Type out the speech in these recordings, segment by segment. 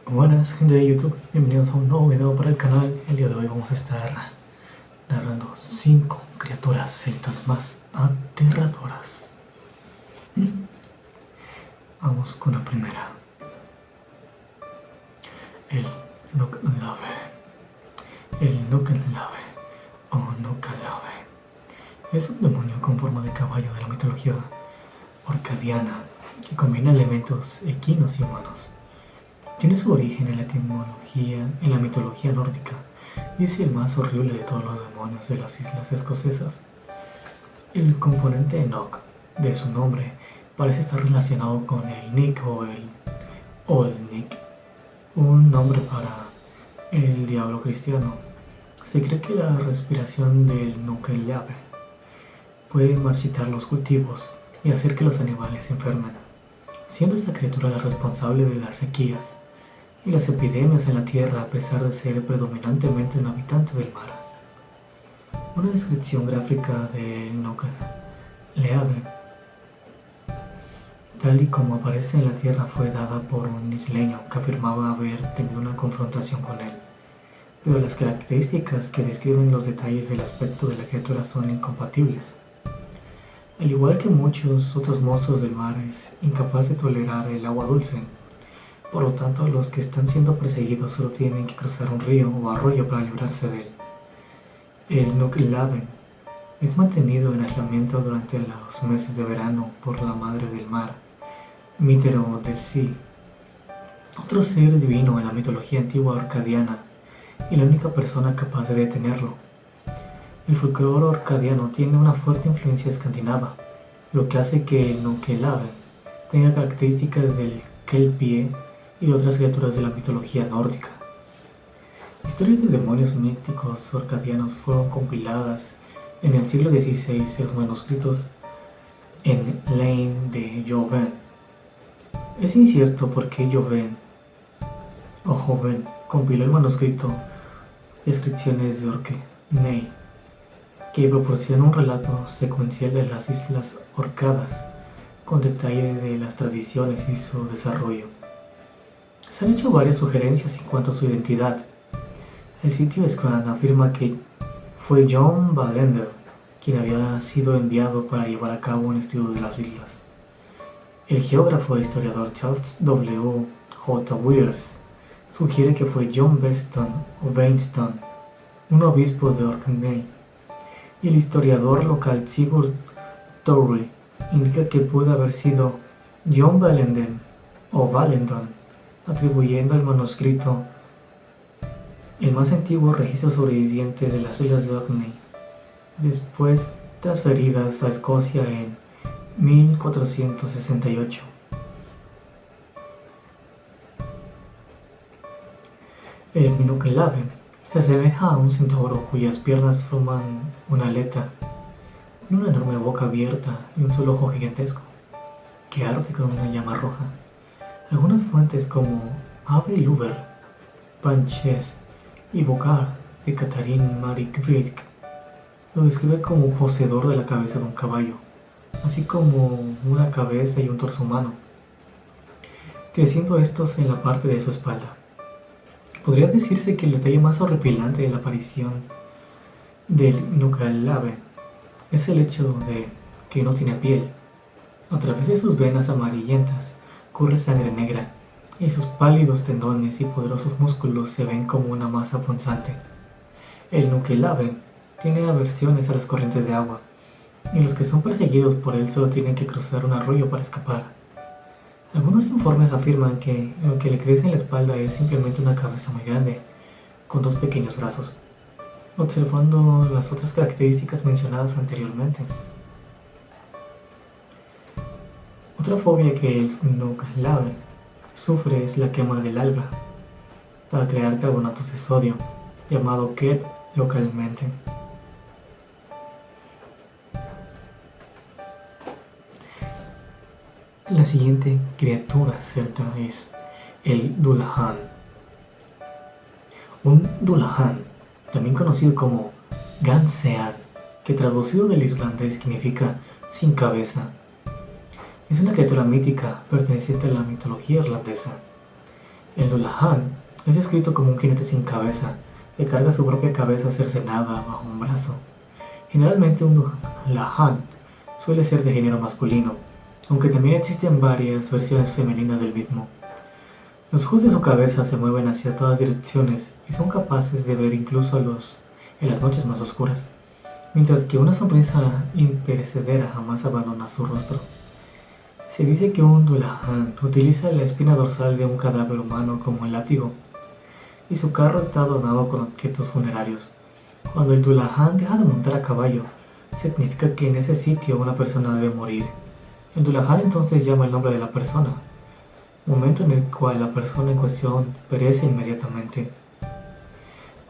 Buenas gente de YouTube, bienvenidos a un nuevo video para el canal. El día de hoy vamos a estar narrando 5 criaturas celtas más aterradoras. Vamos con la primera. El Nuklave. El Nuklave o Nukalave es un demonio con forma de caballo de la mitología orcadiana que combina elementos equinos y humanos. Tiene su origen en la mitología nórdica y es el más horrible de todos los demonios de las islas escocesas. El componente Nog de su nombre parece estar relacionado con el Nick o el Old Nick, un nombre para el diablo cristiano. Se cree que la respiración del Nukelave puede marchitar los cultivos y hacer que los animales se enfermen, siendo esta criatura la responsable de las sequías y las epidemias en la tierra a pesar de ser predominantemente un habitante del mar. Una descripción gráfica de Nukelave, tal y como aparece en la tierra, fue dada por un isleño que afirmaba haber tenido una confrontación con él, pero las características que describen los detalles del aspecto de la criatura son incompatibles. Al igual que muchos otros monstruos del mar, es incapaz de tolerar el agua dulce. Por lo tanto, los que están siendo perseguidos solo tienen que cruzar un río o arroyo para librarse de él. El Nukelave es mantenido en aislamiento durante los meses de verano por la madre del mar, Mítero del Sea, otro ser divino en la mitología antigua orcadiana y la única persona capaz de detenerlo. El folclore orcadiano tiene una fuerte influencia escandinava, lo que hace que el Nukelave tenga características del Kelpie y de otras criaturas de la mitología nórdica. Historias de demonios míticos orcadianos fueron compiladas en el siglo XVI en los manuscritos en Lane de Joven. Es incierto por qué Joven compiló el manuscrito Descripciones de Orkney, que proporciona un relato secuencial de las islas Orcadas, con detalle de las tradiciones y su desarrollo. Se han hecho varias sugerencias en cuanto a su identidad. El sitio Scran afirma que fue John Ballender quien había sido enviado para llevar a cabo un estudio de las islas. El geógrafo e historiador Charles W. J. Withers sugiere que fue John Bainston, un obispo de Orkney, y el historiador local Sigurd Torrey indica que pudo haber sido John Ballender o Valendon, atribuyendo al manuscrito el más antiguo registro sobreviviente de las islas de Orkney, después transferidas a Escocia en 1468. El Nukelave se asemeja a un centauro cuyas piernas forman una aleta, con una enorme boca abierta y un solo ojo gigantesco, que arde con una llama roja. Algunas fuentes como Ave Luber, Panches y Bocar de Catherine Marie Crick lo describe como poseedor de la cabeza de un caballo, así como una cabeza y un torso humano, creciendo estos en la parte de su espalda. Podría decirse que el detalle más horripilante de la aparición del Nukelave es el hecho de que no tiene piel. A través de sus venas amarillentas corre sangre negra y sus pálidos tendones y poderosos músculos se ven como una masa punzante. El Nukelave tiene aversiones a las corrientes de agua, y los que son perseguidos por él solo tienen que cruzar un arroyo para escapar. Algunos informes afirman que lo que le crece en la espalda es simplemente una cabeza muy grande, con 2 pequeños brazos, observando las otras características mencionadas anteriormente. Otra fobia que el Nukelave sufre es la quema del alga para crear carbonatos de sodio, llamado kelp localmente. La siguiente criatura celta es el Dullahan. Un Dullahan, también conocido como Gansean, que traducido del irlandés significa sin cabeza, es una criatura mítica perteneciente a la mitología irlandesa. El Dullahan es descrito como un jinete sin cabeza que carga su propia cabeza cercenada bajo un brazo. Generalmente un Dullahan suele ser de género masculino, aunque también existen varias versiones femeninas del mismo. Los ojos de su cabeza se mueven hacia todas direcciones y son capaces de ver incluso en las noches más oscuras, mientras que una sonrisa imperecedera jamás abandona su rostro. Se dice que un Dullahan utiliza la espina dorsal de un cadáver humano como el látigo, y su carro está adornado con objetos funerarios. Cuando el Dullahan deja de montar a caballo, significa que en ese sitio una persona debe morir. El Dullahan entonces llama el nombre de la persona, momento en el cual la persona en cuestión perece inmediatamente.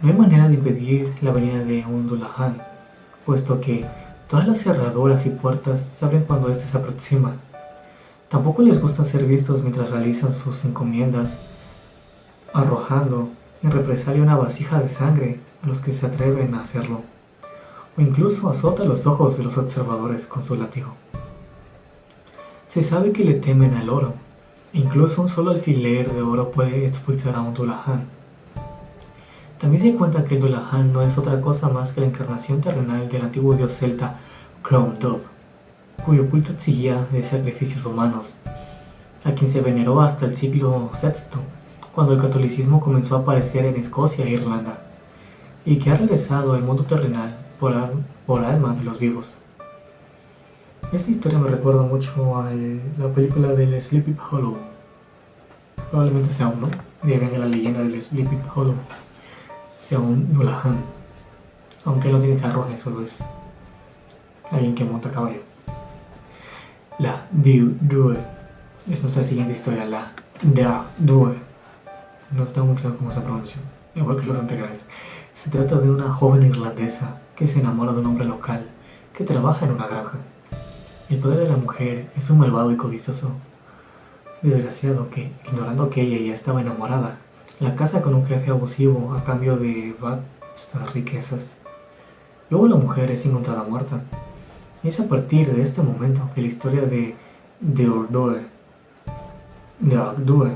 No hay manera de impedir la venida de un Dullahan, puesto que todas las cerraduras y puertas se abren cuando éste se aproxima. Tampoco les gusta ser vistos mientras realizan sus encomiendas, arrojando en represalia una vasija de sangre a los que se atreven a hacerlo, o incluso azota los ojos de los observadores con su látigo. Se sabe que le temen al oro, e incluso un solo alfiler de oro puede expulsar a un Dullahan. También se cuenta que el Dullahan no es otra cosa más que la encarnación terrenal del antiguo dios celta Crom-Dubh, cuyo culto exigía de sacrificios humanos, a quien se veneró hasta el siglo VI, cuando el catolicismo comenzó a aparecer en Escocia e Irlanda, y que ha regresado al mundo terrenal por alma de los vivos. Esta historia me recuerda mucho a la película del Sleepy Hollow. Probablemente sea uno, de ahí venga la leyenda del Sleepy Hollow, sea un Dullahan, aunque no tiene carruaje, solo es alguien que monta caballo. La Due es nuestra siguiente historia, la Due. No tengo muy claro cómo se pronuncia, igual que los anteriores. Se trata de una joven irlandesa que se enamora de un hombre local que trabaja en una granja. El padre de la mujer es un malvado y codicioso desgraciado que, ignorando que ella ya estaba enamorada, la casa con un jefe abusivo a cambio de vastas riquezas. Luego la mujer es encontrada muerta. Es a partir de este momento que la historia de Ardure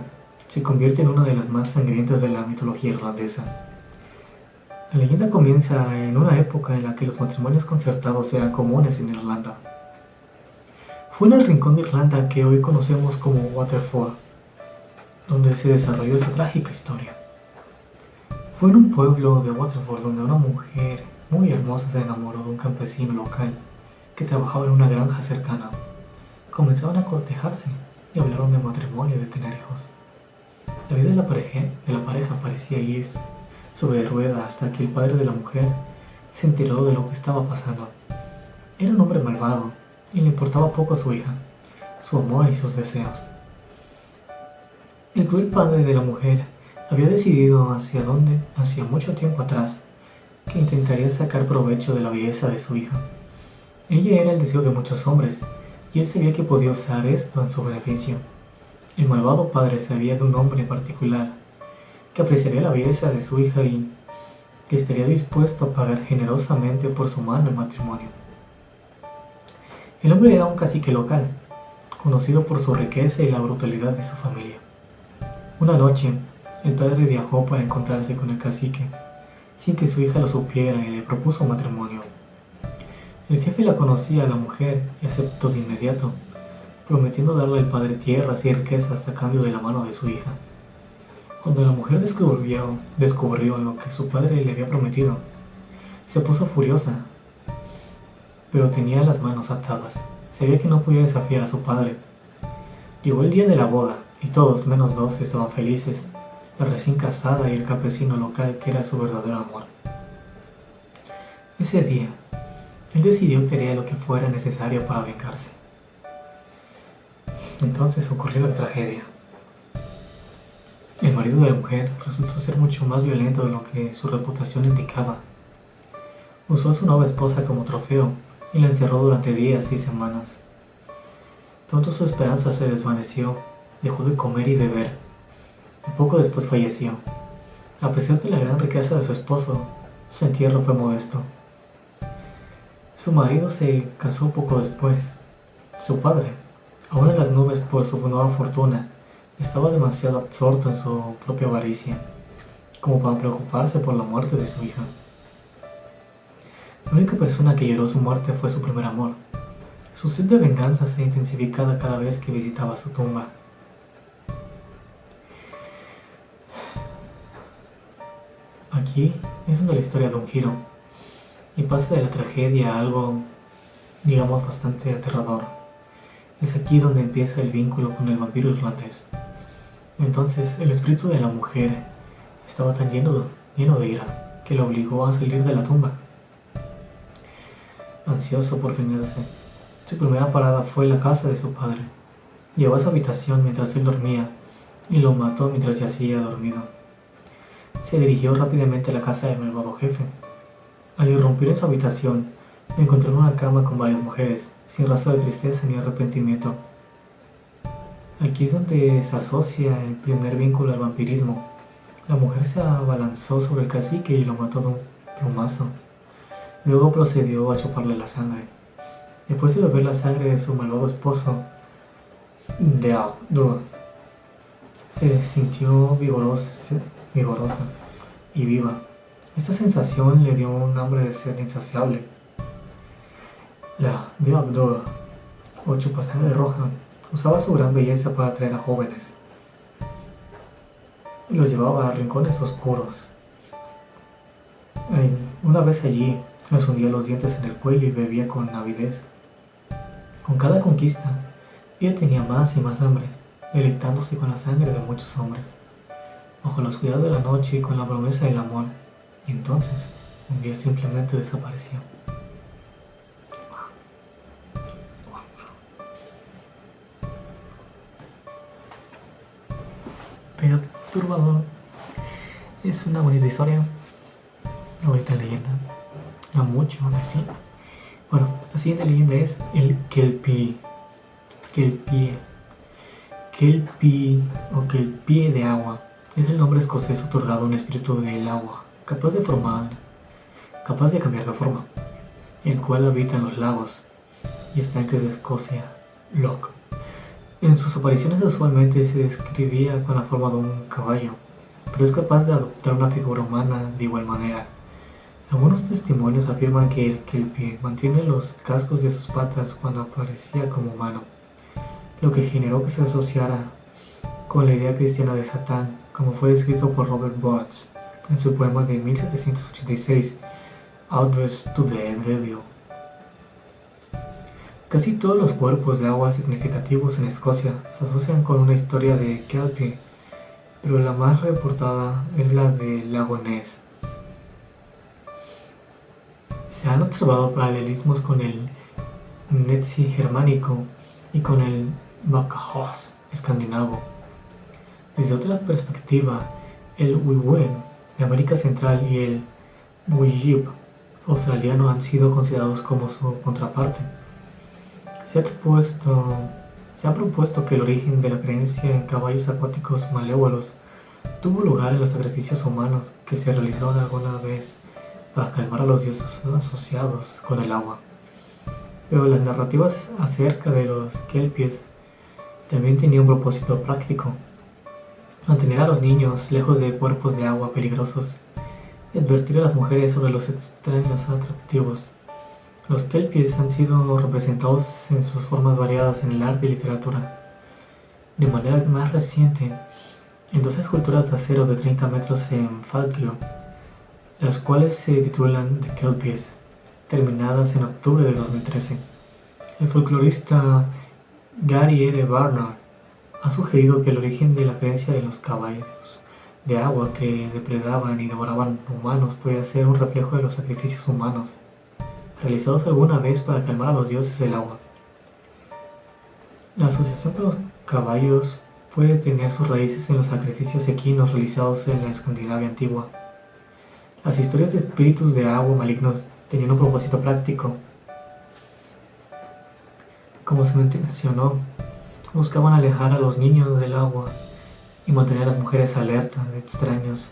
se convierte en una de las más sangrientas de la mitología irlandesa. La leyenda comienza en una época en la que los matrimonios concertados eran comunes en Irlanda. Fue en el rincón de Irlanda que hoy conocemos como Waterford, donde se desarrolló esta trágica historia. Fue en un pueblo de Waterford donde una mujer muy hermosa se enamoró de un campesino local que trabajaba en una granja cercana. Comenzaron a cortejarse y hablaron de matrimonio y de tener hijos. La vida de la pareja parecía ir sobre ruedas hasta que el padre de la mujer se enteró de lo que estaba pasando. Era un hombre malvado y le importaba poco a su hija, su amor y sus deseos. El cruel padre de la mujer había decidido hacía mucho tiempo atrás, que intentaría sacar provecho de la belleza de su hija. Ella era el deseo de muchos hombres, y él sabía que podía usar esto en su beneficio. El malvado padre sabía de un hombre en particular, que apreciaría la belleza de su hija y que estaría dispuesto a pagar generosamente por su mano en matrimonio. El hombre era un cacique local, conocido por su riqueza y la brutalidad de su familia. Una noche, el padre viajó para encontrarse con el cacique, sin que su hija lo supiera, y le propuso matrimonio. El jefe la conocía a la mujer y aceptó de inmediato, prometiendo darle al padre tierras y riquezas a cambio de la mano de su hija. Cuando la mujer descubrió lo que su padre le había prometido, se puso furiosa, pero tenía las manos atadas. Sabía que no podía desafiar a su padre. Llegó el día de la boda y todos, menos dos, estaban felices, la recién casada y el campesino local que era su verdadero amor. Ese día, él decidió que haría lo que fuera necesario para vengarse. Entonces ocurrió la tragedia. El marido de la mujer resultó ser mucho más violento de lo que su reputación indicaba. Usó a su nueva esposa como trofeo y la encerró durante días y semanas. Pronto su esperanza se desvaneció, dejó de comer y beber, y poco después falleció. A pesar de la gran riqueza de su esposo, su entierro fue modesto. Su marido se casó poco después. Su padre, aún en las nubes por su nueva fortuna, estaba demasiado absorto en su propia avaricia como para preocuparse por la muerte de su hija. La única persona que lloró su muerte fue su primer amor. Su sed de venganza se intensificaba cada vez que visitaba su tumba. Aquí es donde la historia da un giro y pasa de la tragedia a algo, digamos, bastante aterrador. Es aquí donde empieza el vínculo con el vampiro irlandés. Entonces, el espíritu de la mujer estaba tan lleno de ira que lo obligó a salir de la tumba. Ansioso por vengarse, su primera parada fue la casa de su padre. Llegó a su habitación mientras él dormía y lo mató mientras yacía dormido. Se dirigió rápidamente a la casa del malvado jefe. Al irrumpir en su habitación, encontró en una cama con varias mujeres, sin rastro de tristeza ni arrepentimiento. Aquí es donde se asocia el primer vínculo al vampirismo. La mujer se abalanzó sobre el cacique y lo mató de un plumazo. Luego procedió a chuparle la sangre. Después de beber la sangre de su malvado esposo, Deabdur, se sintió vigorosa y viva. Esta sensación le dio un hambre de sed insaciable. La Deabdur, o chupasangre roja, usaba su gran belleza para atraer a jóvenes. Los llevaba a rincones oscuros. Una vez allí, les hundía los dientes en el cuello y bebía con avidez. Con cada conquista, ella tenía más y más hambre, deleitándose con la sangre de muchos hombres, bajo la oscuridad de la noche y con la promesa del amor. Y entonces, un día simplemente desapareció. Perturbador. Es una bonita historia, una bonita leyenda. No mucho, aún así. Bueno, la siguiente leyenda es el Kelpie. Kelpie o Kelpie de agua. Es el nombre escocés otorgado a un espíritu del agua, capaz de cambiar de forma, el cual habita en los lagos y estanques de Escocia, Loch. En sus apariciones usualmente se describía con la forma de un caballo, pero es capaz de adoptar una figura humana de igual manera. Algunos testimonios afirman que el Kelpie mantiene los cascos de sus patas cuando aparecía como humano, lo que generó que se asociara con la idea cristiana de Satán, como fue descrito por Robert Burns en su poema de 1786, Address to the Devil. Casi todos los cuerpos de agua significativos en Escocia se asocian con una historia de Kelpie, pero la más reportada es la de Lago Ness. Se han observado paralelismos con el Netzi germánico y con el Bacchus escandinavo. Desde otra perspectiva, el Wiwen de América Central y el Bujib australiano han sido considerados como su contraparte. Se ha propuesto que el origen de la creencia en caballos acuáticos malévolos tuvo lugar en los sacrificios humanos que se realizaron alguna vez para calmar a los dioses asociados con el agua. Pero las narrativas acerca de los kelpies también tenían un propósito práctico: mantener a los niños lejos de cuerpos de agua peligrosos y advertir a las mujeres sobre los extraños atractivos. Los kelpies han sido representados en sus formas variadas en el arte y literatura. De manera más reciente, en dos esculturas de acero de 30 metros en Falkirk, las cuales se titulan The Kelpies, terminadas en octubre de 2013. El folclorista Gary R. Barnard ha sugerido que el origen de la creencia de los caballos de agua que depredaban y devoraban humanos puede ser un reflejo de los sacrificios humanos realizados alguna vez para calmar a los dioses del agua. La asociación con los caballos puede tener sus raíces en los sacrificios equinos realizados en la Escandinavia antigua. Las historias de espíritus de agua malignos tenían un propósito práctico. Como se mencionó, buscaban alejar a los niños del agua y mantener a las mujeres alertas de extraños.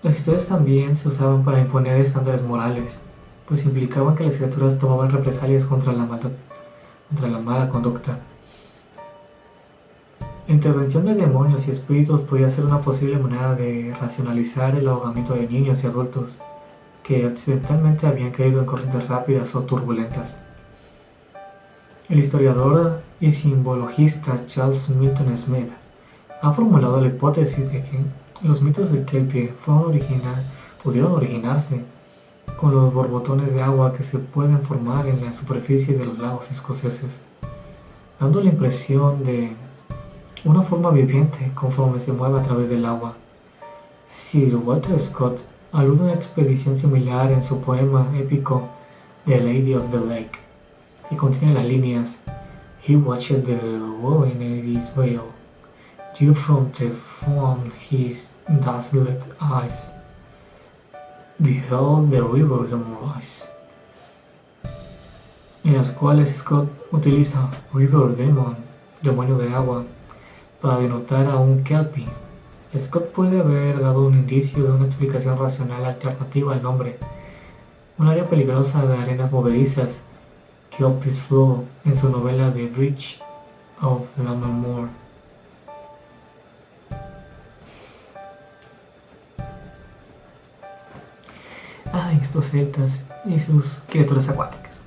Las historias también se usaban para imponer estándares morales, pues implicaban que las criaturas tomaban represalias contra la mala conducta. La intervención de demonios y espíritus podía ser una posible manera de racionalizar el ahogamiento de niños y adultos que accidentalmente habían caído en corrientes rápidas o turbulentas. El historiador y simbologista Charles Milton Smith ha formulado la hipótesis de que los mitos del Kelpie pudieron originarse con los borbotones de agua que se pueden formar en la superficie de los lagos escoceses, dando la impresión de una forma viviente conforme se mueve a través del agua. Sir Walter Scott alude a una expedición similar en su poema épico The Lady of the Lake, que contiene las líneas He watched the wooing in his veil, dew from his dazzled eyes, beheld the river rise, en las cuales Scott utiliza River Demon, demonio de agua, para denotar a un Kelpie. Scott puede haber dado un indicio de una explicación racional alternativa al nombre, un área peligrosa de arenas movedizas, Kelpie's Flow, en su novela The Bridge of Lammermoor. Estos celtas y sus criaturas acuáticas.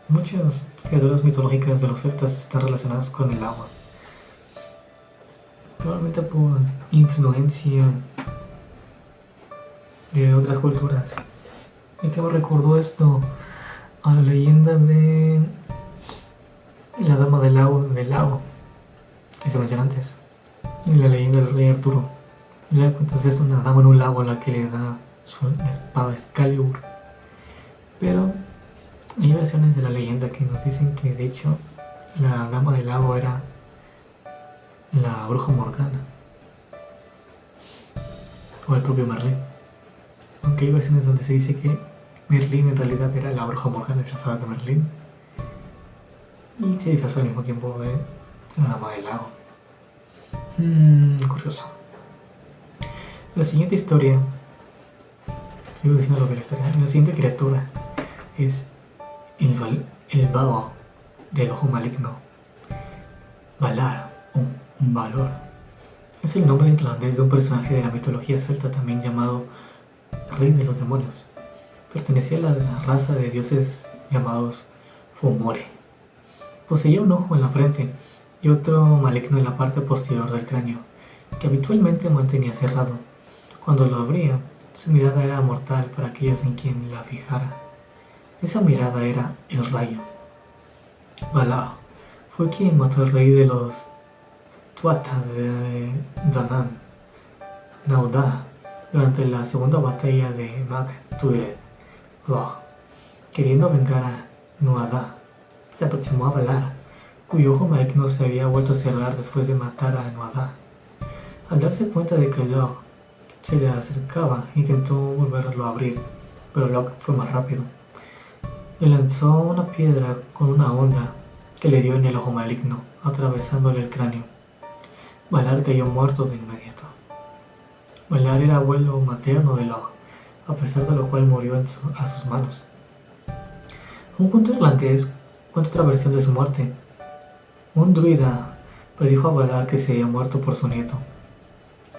Muchas criaturas mitológicas de los celtas están relacionadas con el agua, probablemente por influencia de otras culturas. Y que me recordó esto a la leyenda de la Dama del Lago que se menciona antes, en la leyenda del rey Arturo. Le da cuenta es una dama en un lago a la que le da la espada Excalibur, pero hay versiones de la leyenda que nos dicen que de hecho la Dama del Lago era la bruja Morgana o el propio Merlín, aunque hay versiones donde se dice que Merlín en realidad era la bruja Morgana disfrazada de Merlín y se disfrazó al mismo tiempo de la Dama del Lago. Curioso. La siguiente historia, sigo diciendo lo de la historia, la siguiente criatura es el Valar del ojo maligno. Valar, un valor, es el nombre irlandés de un personaje de la mitología celta también llamado Rey de los Demonios. Pertenecía a la raza de dioses llamados Fomore. Poseía un ojo en la frente y otro maligno en la parte posterior del cráneo, que habitualmente mantenía cerrado. Cuando lo abría, su mirada era mortal para aquellos en quien la fijara. Esa mirada era el rayo. Valar fue quien mató al rey de los Tuatha de Danann, Naudha, durante la segunda batalla de Mag Tuired Loch. Queriendo vengar a Nuada, se aproximó a Valar, cuyo ojo maligno se había vuelto a cerrar después de matar a Nuada. Al darse cuenta de que Loch se le acercaba, intentó volverlo a abrir, pero Loch fue más rápido. Le lanzó una piedra con una onda que le dio en el ojo maligno, atravesándole el cráneo. Valar cayó muerto de inmediato. Valar era abuelo materno de Loch, a pesar de lo cual murió a sus manos. Un cuento irlandés cuenta otra versión de su muerte. Un druida predijo a Valar que se había muerto por su nieto.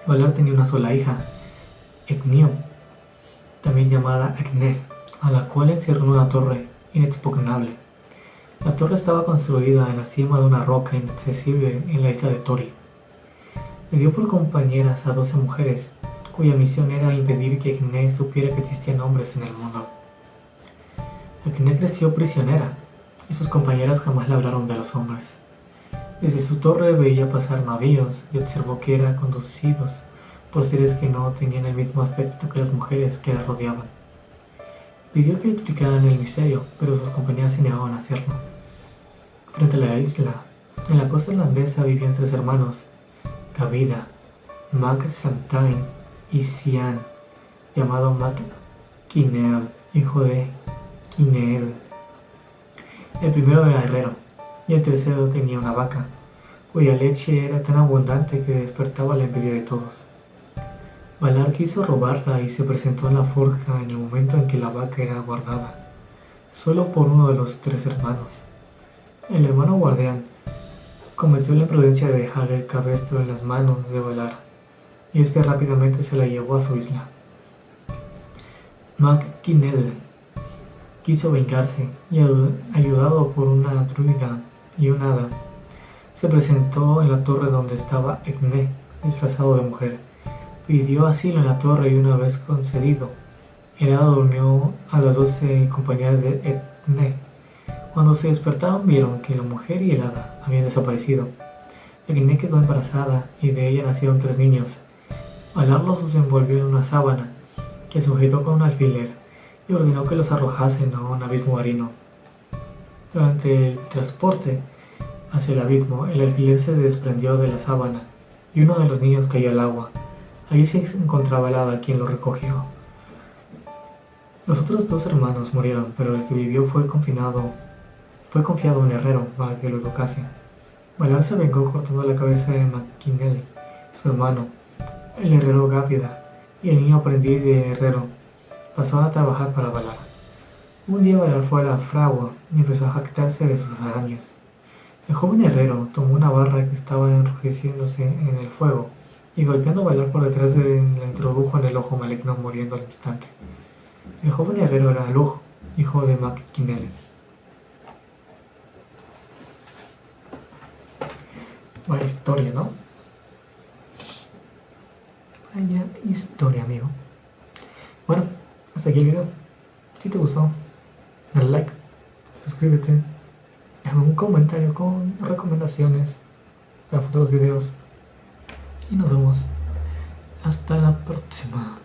Valar tenía una sola hija, Ecgtheow, también llamada Egne, a la cual encerró en una torre inexpugnable. La torre estaba construida en la cima de una roca inaccesible en la isla de Tori. Le dio por compañeras a 12 mujeres, cuya misión era impedir que Egne supiera que existían hombres en el mundo. Egne creció prisionera, y sus compañeras jamás le hablaron de los hombres. Desde su torre veía pasar navíos y observó que eran conducidos por seres que no tenían el mismo aspecto que las mujeres que la rodeaban. Pidió que le explicaran el misterio, pero sus compañeras se negaban a hacerlo. Frente a la isla, en la costa irlandesa, vivían 3 hermanos, Gavida, Mac Samtain y Cian, llamado Mac Kineel, hijo de Kineel. El primero era herrero, y el tercero tenía una vaca, cuya leche era tan abundante que despertaba la envidia de todos. Valar quiso robarla y se presentó en la forja en el momento en que la vaca era guardada, solo por uno de los 3 hermanos. El hermano guardián cometió la imprudencia de dejar el cabestro en las manos de Valar, y este rápidamente se la llevó a su isla. McKinnell quiso vengarse y, ayudado por una druida y un hada, se presentó en la torre donde estaba Egne, disfrazado de mujer. Pidió asilo en la torre y una vez concedido, el hada durmió a las 12 compañeras de Egne. Cuando se despertaron vieron que la mujer y el hada habían desaparecido. Egne quedó embarazada y de ella nacieron 3 niños. Valar los envolvió en una sábana que sujetó con un alfiler y ordenó que los arrojasen a un abismo marino. Durante el transporte hacia el abismo, el alfiler se desprendió de la sábana y uno de los niños cayó al agua. Allí se encontraba el hada, quien lo recogió. Los otros 2 hermanos murieron, pero el que vivió fue confiado a un herrero para que lo educase. Valar se vengó cortando la cabeza de McKinnell, su hermano, el herrero Gávida, y el niño aprendiz de herrero pasó a trabajar para Valar. Un día Valar fue a la fragua y empezó a jactarse de sus hazañas. El joven herrero tomó una barra que estaba enrojeciéndose en el fuego y golpeando a Valar por detrás la introdujo en el ojo maligno, muriendo al instante. El joven herrero era Alug, hijo de McKinnell. Vaya historia, ¿no? Vaya historia, amigo. Bueno, hasta aquí el video. Si te gustó, dale like, suscríbete, déjame un comentario con recomendaciones para futuros videos y nos vemos hasta la próxima.